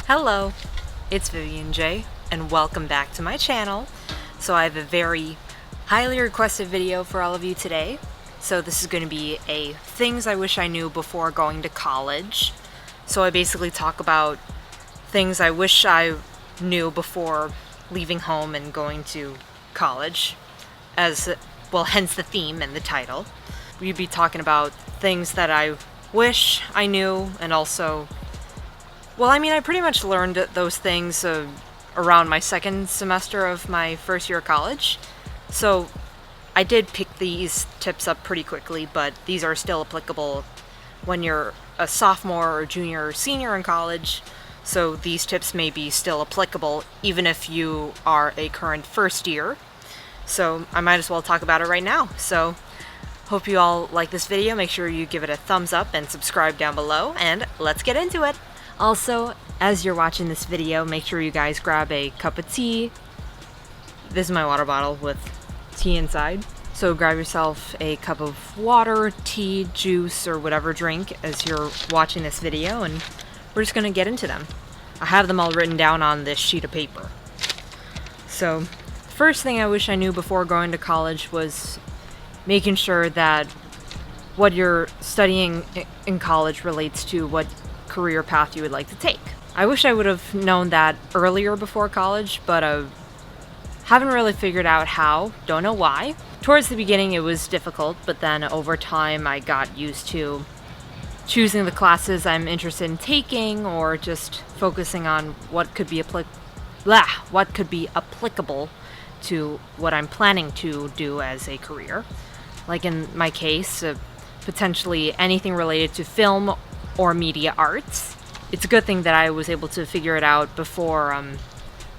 Hello, it's Vivian J, and welcome back to my channel. So I have a very highly requested video for all of you today. So this is going to be a things I wish I knew before going to college. So I basically talk about things I wish I knew before leaving home and going to college, as well, hence the theme and the title. We'd be talking about things that I wish I knew, and also, well, I mean, I pretty much learned those things around my second semester of my first year of college. So I did pick these tips up pretty quickly, but these are still applicable when you're a sophomore or junior or senior in college. So these tips may be still applicable even if you are a current first year. So I might as well talk about it right now. So hope you all like this video. Make sure you give it a thumbs up and subscribe down below, and let's get into it. Also, as you're watching this video, make sure you guys grab a cup of tea. This is my water bottle with tea inside. So grab yourself a cup of water, tea, juice, or whatever drink as you're watching this video, and we're just gonna get into them. I have them all written down on this sheet of paper. So, first thing I wish I knew before going to college was making sure that what you're studying in college relates to what career path you would like to take. I wish I would have known that earlier before college, but haven't really figured out how. Don't know why. Towards the beginning it was difficult, but then over time I got used to choosing the classes I'm interested in taking, or just focusing on what could be applicable to what I'm planning to do as a career. Like in my case, potentially anything related to film or media arts. It's a good thing that I was able to figure it out before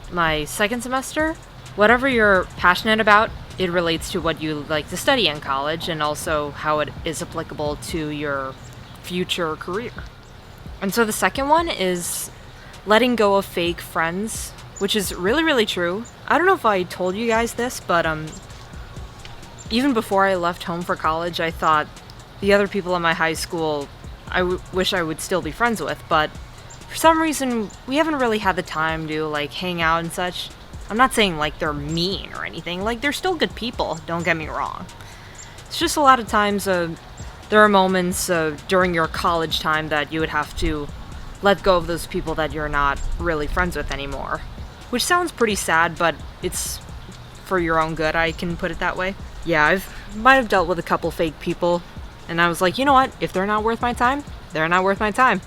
my second semester. Whatever you're passionate about, it relates to what you like to study in college, and also how it is applicable to your future career. And so the second one is letting go of fake friends, which is really, really true. I don't know if I told you guys this, but even before I left home for college, I thought the other people in my high school I wish I would still be friends with, but for some reason we haven't really had the time to like hang out and such. I'm not saying like they're mean or anything, like they're still good people, don't get me wrong. It's just a lot of times there are moments during your college time that you would have to let go of those people that you're not really friends with anymore. Which sounds pretty sad, but it's for your own good, I can put it that way. Yeah, might have dealt with a couple fake people, and I was like, you know what? If they're not worth my time, they're not worth my time.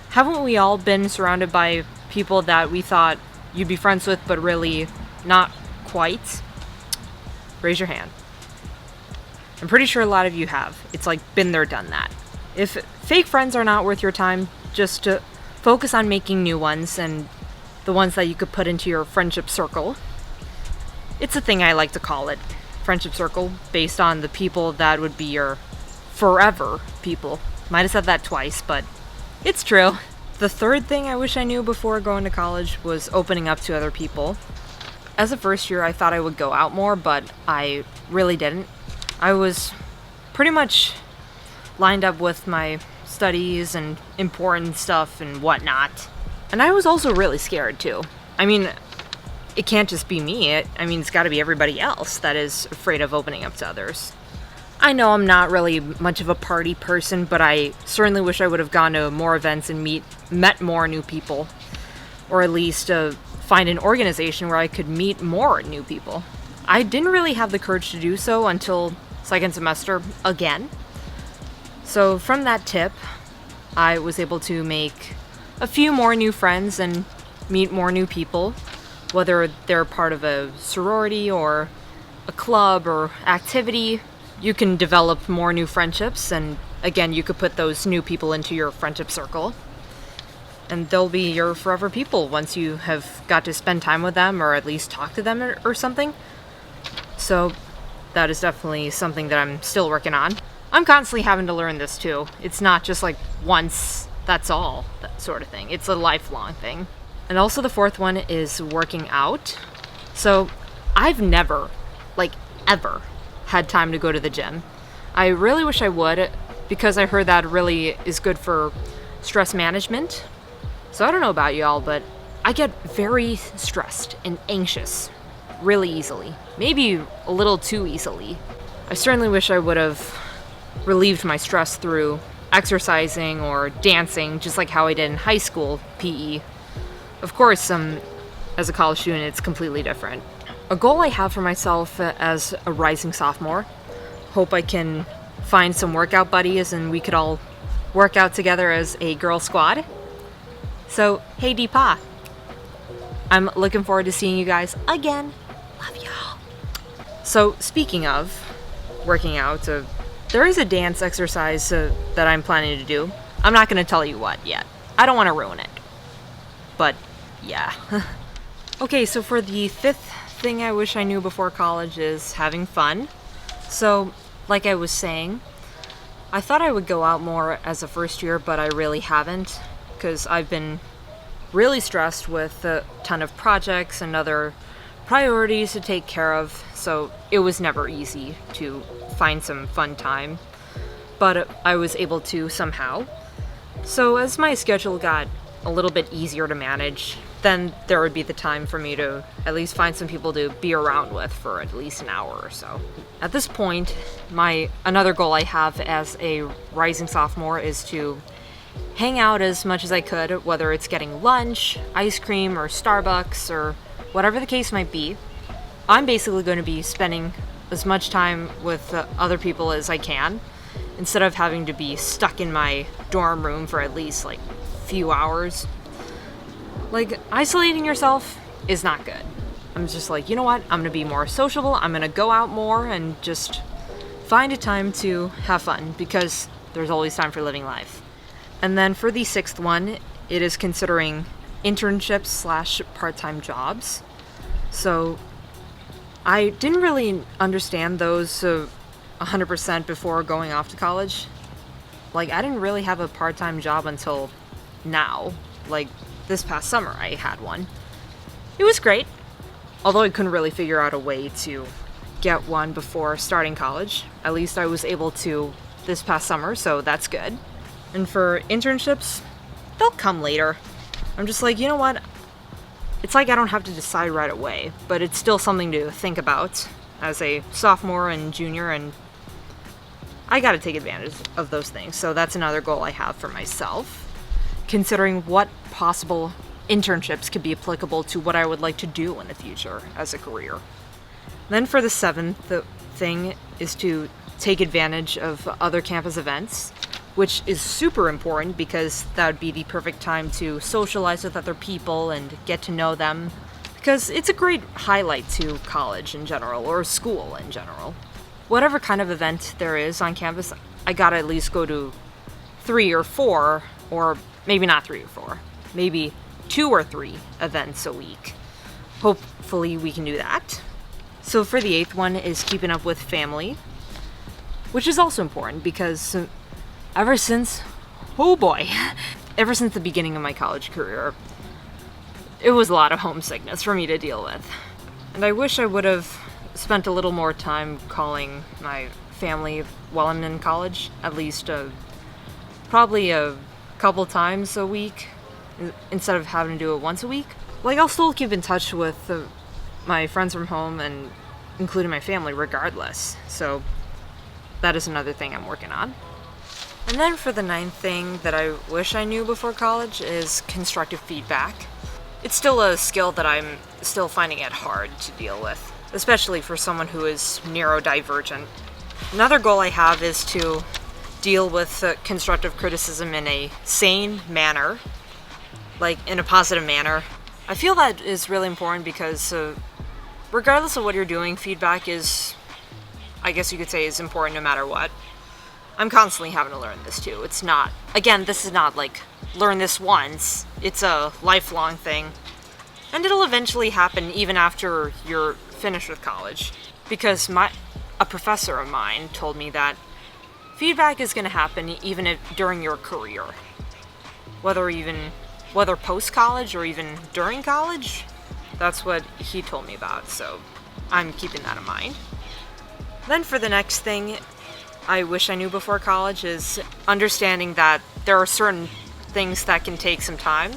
Haven't we all been surrounded by people that we thought you'd be friends with, but really not quite? Raise your hand. I'm pretty sure a lot of you have. It's like been there, done that. If fake friends are not worth your time, just focus on making new ones, and the ones that you could put into your friendship circle. It's a thing I like to call it, friendship circle, based on the people that would be your forever people. Might have said that twice, but it's true. The third thing I wish I knew before going to college was opening up to other people. As a first year, I thought I would go out more, but I really didn't. I was pretty much lined up with my studies and important stuff and whatnot. And I was also really scared too. I mean, it can't just be me. It's gotta be everybody else that is afraid of opening up to others. I know I'm not really much of a party person, but I certainly wish I would have gone to more events and met more new people. Or at least find an organization where I could meet more new people. I didn't really have the courage to do so until second semester again. So from that tip, I was able to make a few more new friends and meet more new people, whether they're part of a sorority or a club or activity. You can develop more new friendships, and again, you could put those new people into your friendship circle, and they'll be your forever people once you have got to spend time with them, or at least talk to them or something. So that is definitely something that I'm still working on. I'm constantly having to learn this too. It's not just like once, that's all, that sort of thing. It's a lifelong thing. And also the fourth one is working out. So I've never, ever, had time to go to the gym. I really wish I would, because I heard that really is good for stress management. So I don't know about y'all, but I get very stressed and anxious really easily. Maybe a little too easily. I certainly wish I would have relieved my stress through exercising or dancing, just like how I did in high school PE. Of course, as a college student, it's completely different. A goal I have for myself as a rising sophomore, hope I can find some workout buddies and we could all work out together as a girl squad. So, hey Deepa, I'm looking forward to seeing you guys again. Love y'all. So, speaking of working out, there is a dance exercise that I'm planning to do. I'm not going to tell you what yet. I don't want to ruin it. But, yeah. Okay, so for the fifth thing I wish I knew before college is having fun. So, like I was saying, I thought I would go out more as a first year, but I really haven't, because I've been really stressed with a ton of projects and other priorities to take care of, so it was never easy to find some fun time, but I was able to somehow. So as my schedule got a little bit easier to manage, then there would be the time for me to at least find some people to be around with for at least an hour or so. At this point, another goal I have as a rising sophomore is to hang out as much as I could, whether it's getting lunch, ice cream, or Starbucks, or whatever the case might be. I'm basically going to be spending as much time with other people as I can, instead of having to be stuck in my dorm room for at least like a few hours. Like, isolating yourself is not good. I'm just like, you know what? I'm going to be more sociable. I'm going to go out more and just find a time to have fun, because there's always time for living life. And then for the sixth one, it is considering internships / part-time jobs. So I didn't really understand those 100% before going off to college. Like, I didn't really have a part-time job until now. Like, this past summer I had one. It was great, although I couldn't really figure out a way to get one before starting college. At least I was able to this past summer, so that's good. And for internships, they'll come later. I'm just like, you know what? It's like I don't have to decide right away, but it's still something to think about as a sophomore and junior, and I gotta take advantage of those things. So that's another goal I have for myself, considering what possible internships could be applicable to what I would like to do in the future as a career. Then for the seventh thing is to take advantage of other campus events, which is super important because that would be the perfect time to socialize with other people and get to know them, because it's a great highlight to college in general, or school in general. Whatever kind of event there is on campus, I gotta at least go to 3 or 4, or maybe not 3 or 4, maybe 2 or 3 events a week. Hopefully we can do that. So for the eighth one is keeping up with family, which is also important because ever since the beginning of my college career, it was a lot of homesickness for me to deal with. And I wish I would have spent a little more time calling my family while I'm in college, at least probably a couple times a week, instead of having to do it once a week. Like, I'll still keep in touch with my friends from home, and including my family regardless. So that is another thing I'm working on. And then for the ninth thing that I wish I knew before college is constructive feedback. It's still a skill that I'm still finding it hard to deal with, especially for someone who is neurodivergent. Another goal I have is to deal with constructive criticism in a sane manner, like in a positive manner. I feel that is really important because regardless of what you're doing, feedback is, I guess you could say, is important no matter what. I'm constantly having to learn this too. It's not, again, this is not like learn this once. It's a lifelong thing. And it'll eventually happen even after you're finished with college. Because a professor of mine told me that feedback is going to happen even during your career. Whether post-college or even during college, that's what he told me about, so I'm keeping that in mind. Then for the next thing I wish I knew before college is understanding that there are certain things that can take some time,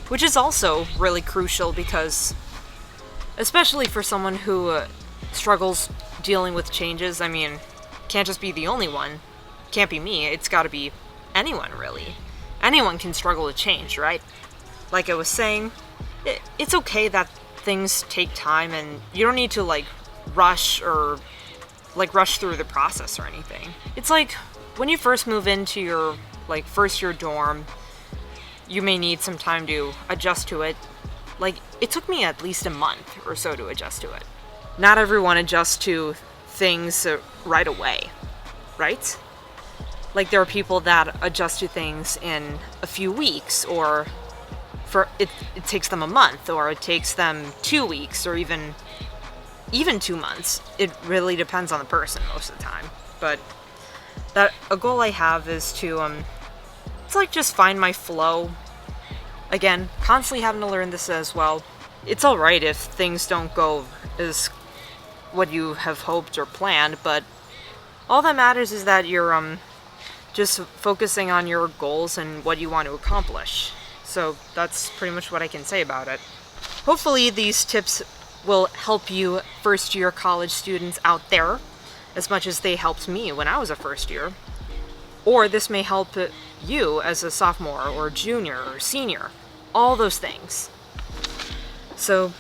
which is also really crucial because, especially for someone who struggles dealing with changes, I mean, can't just be the only one. Can't be me. It's got to be anyone, really. Anyone can struggle with change, right? Like I was saying, it's okay that things take time and you don't need to, like, rush through the process or anything. It's like when you first move into your, like, first year dorm, you may need some time to adjust to it. Like, it took me at least a month or so to adjust to it. Not everyone adjusts to things right away, right? Like, there are people that adjust to things in a few weeks, or it takes them a month, or it takes them 2 weeks, or even 2 months. It really depends on the person most of the time. But a goal I have is to it's like just find my flow. Again, constantly having to learn this as well. It's alright if things don't go as what you have hoped or planned, but all that matters is that you're just focusing on your goals and what you want to accomplish. So that's pretty much what I can say about it. Hopefully these tips will help you first-year college students out there as much as they helped me when I was a first year. Or this may help you as a sophomore or junior or senior. All those things. So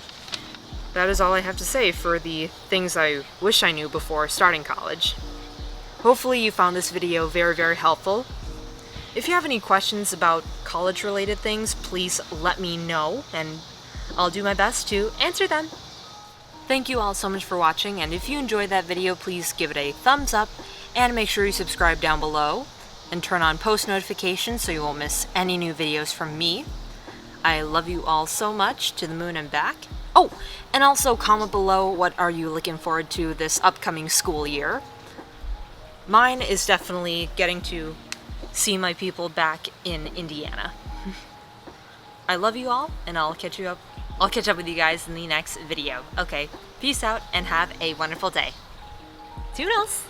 that is all I have to say for the things I wish I knew before starting college. Hopefully you found this video very, very helpful. If you have any questions about college-related things, please let me know, and I'll do my best to answer them. Thank you all so much for watching, and if you enjoyed that video, please give it a thumbs up, and make sure you subscribe down below, and turn on post notifications so you won't miss any new videos from me. I love you all so much, to the moon and back. Oh, and also comment below what are you looking forward to this upcoming school year. Mine is definitely getting to see my people back in Indiana. I love you all, and I'll catch up with you guys in the next video. Okay, peace out and have a wonderful day. Toodles!